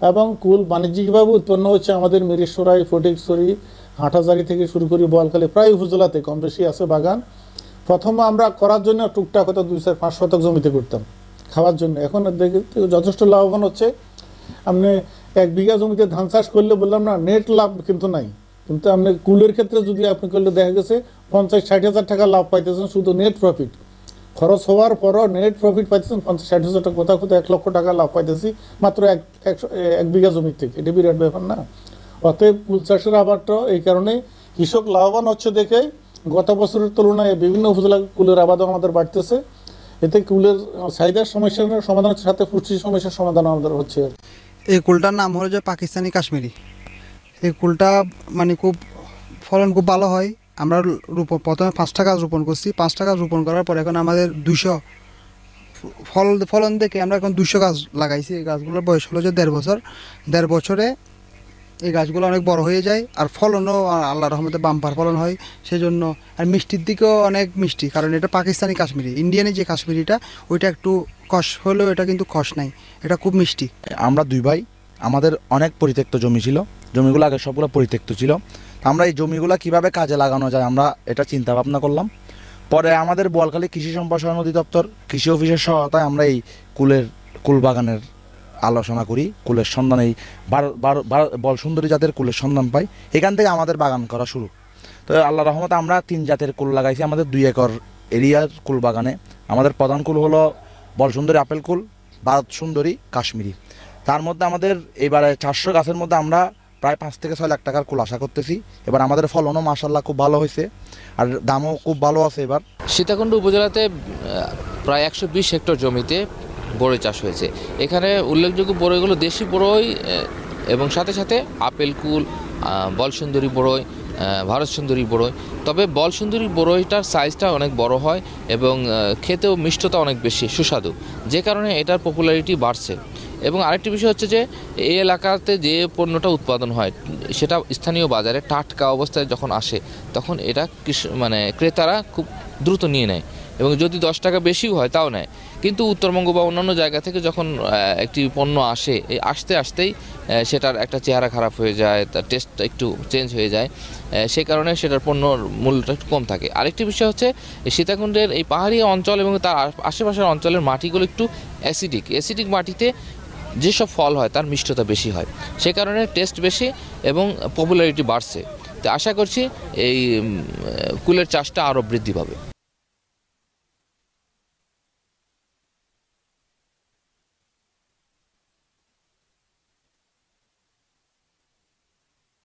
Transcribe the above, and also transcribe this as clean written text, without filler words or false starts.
এবং কুল বাণিজ্যিকভাবে উৎপন্ন হচ্ছে আমাদের মিরসরাই, ফটিকছড়ি, হাটহাজারী থেকে শুরু করি বোয়ালখালী প্রায় উপজেলাতে কম বেশি আছে বাগান। প্রথমে আমরা করার জন্য টুকটাক হয়তো 2-4-5 শতক জমিতে করতাম খাওয়ার জন্য। এখন দেখে যথেষ্ট লাভবান হচ্ছে। আপনি 1 বিঘা জমিতে ধান চাষ করলে বললাম না নেট লাভ কিন্তু নাই, কিন্তু আপনি কুলের ক্ষেত্রে যদি আপনি করলে দেখা গেছে 50-60 হাজার টাকা লাভ পাইতেছেন শুধু নেট প্রফিট। খরচ হওয়ার পরও নেট প্রফিট পাইতেছেন 50-60 হাজার টাকা, কোথাও কোথাও 1 লক্ষ টাকা লাভ পাইতেছি মাত্র 1 বিঘা জমি থেকে। এটা বিরাট ব্যাপার না? অতএব কুল চাষের আবাদটাও এই কারণে কৃষক লাভবান হচ্ছে দেখে গত বছরের তুলনায় বিভিন্ন উপজেলা কুলের আবাদও আমাদের বাড়তেছে। এতে কুলের চাহিদার সমস্যার সমাধানের সাথে পুষ্টি সমস্যার সমাধান আমাদের হচ্ছে। এই কুলটার নাম হলো যে পাকিস্তানি কাশ্মীরি। এই কুলটা মানে খুব ফলন খুব ভালো হয়। আমরা প্রথমে 5টা গাছ রোপণ করছি। 5টা গাছ রোপণ করার পর এখন আমাদের 200 ফলন দেখে আমরা এখন 200 গাছ লাগাইছি। এই গাছগুলোর বয়স হলো যে 1.5 বছর। 1.5 বছরে এই গাছগুলো অনেক বড় হয়ে যায়, আর ফলনও আল্লাহর রহমতে বাম্পার ফলন হয়। সেই জন্য আর মিষ্টির দিকেও অনেক মিষ্টি, কারণ এটা পাকিস্তানি কাশ্মীরি। ইন্ডিয়ানে যে কাশ্মীরিটা ওইটা একটু কষ হলেও এটা কিন্তু কষ নাই, এটা খুব মিষ্টি। আমরা 2 ভাই, আমাদের অনেক পরিত্যক্ত জমি ছিল। জমিগুলো আগে সবগুলো পরিত্যক্ত ছিল। আমরা এই জমিগুলো কিভাবে কাজে লাগানো যায় আমরা এটা চিন্তা ভাবনা করলাম। পরে আমাদের বোয়ালখালী কৃষি সম্প্রসারণ অধিদপ্তর কৃষি অফিসের সহায়তায় আমরা এই কুল বাগানের আলোচনা করি। কুলের সন্ধান এই বল সুন্দরী জাতের কুলের সন্ধান পাই। এখান থেকে আমাদের বাগান করা শুরু। তো আল্লাহ রহমতে আমরা 3 জাতের কুল লাগাইছি আমাদের 2 একর এরিয়ার কুল বাগানে। আমাদের প্রধান কুল হলো বল সুন্দরী আপেল কুল, ভারত সুন্দরী কাশ্মীরি। তার মধ্যে আমাদের এবারে 400 গাছের মধ্যে আমরা প্রায় 5 থেকে 6 লাখ টাকার কুল আশা করতেছি। এবার আমাদের ফলনও মাশাআল্লাহ খুব ভালো হয়েছে, আর দামও খুব ভালো আছে। এবার সীতাকুণ্ড উপজেলাতে প্রায় 120 হেক্টর জমিতে বড়ই চাষ হয়েছে। এখানে উল্লেখযোগ্য বড়ইগুলো দেশি বড়ই এবং সাথে সাথে আপেল কুল, বলসুন্দরী বড়ই, ভারত সুন্দরী বড়ই। তবে বলসুন্দরী বড়ইটার সাইজটা অনেক বড় হয় এবং খেতেও মিষ্টতা অনেক বেশি সুস্বাদু, যে কারণে এটার পপুলারিটি বাড়ছে। এবং আরেকটি বিষয় হচ্ছে যে এই এলাকাতে যে পণ্যটা উৎপাদন হয় সেটা স্থানীয় বাজারে টাটকা অবস্থায় যখন আসে তখন এটা ক্রেতারা খুব দ্রুত নিয়ে নেয়, এবং যদি 10 টাকা বেশিও হয় তাও নেয়। কিন্তু উত্তরবঙ্গ বা অন্যান্য জায়গা থেকে যখন একটি পণ্য আসে, এই আসতেই সেটার একটা চেহারা খারাপ হয়ে যায়, তার টেস্টটা একটু চেঞ্জ হয়ে যায়, সেই কারণে সেটার পণ্যর মূল্যটা একটু কম থাকে। আরেকটি বিষয় হচ্ছে সীতাকুণ্ডের এই পাহাড়ি অঞ্চল এবং তার আশেপাশের অঞ্চলের মাটিগুলো একটু অ্যাসিডিক মাটিতে যেসব ফল হয় তার মিষ্টতা বেশি হয়, সে কারণে টেস্ট বেশি এবং পপুলারিটি বাড়ছে। তো আশা করছি এই কুলের চাষটা আরও বৃদ্ধি পাবে।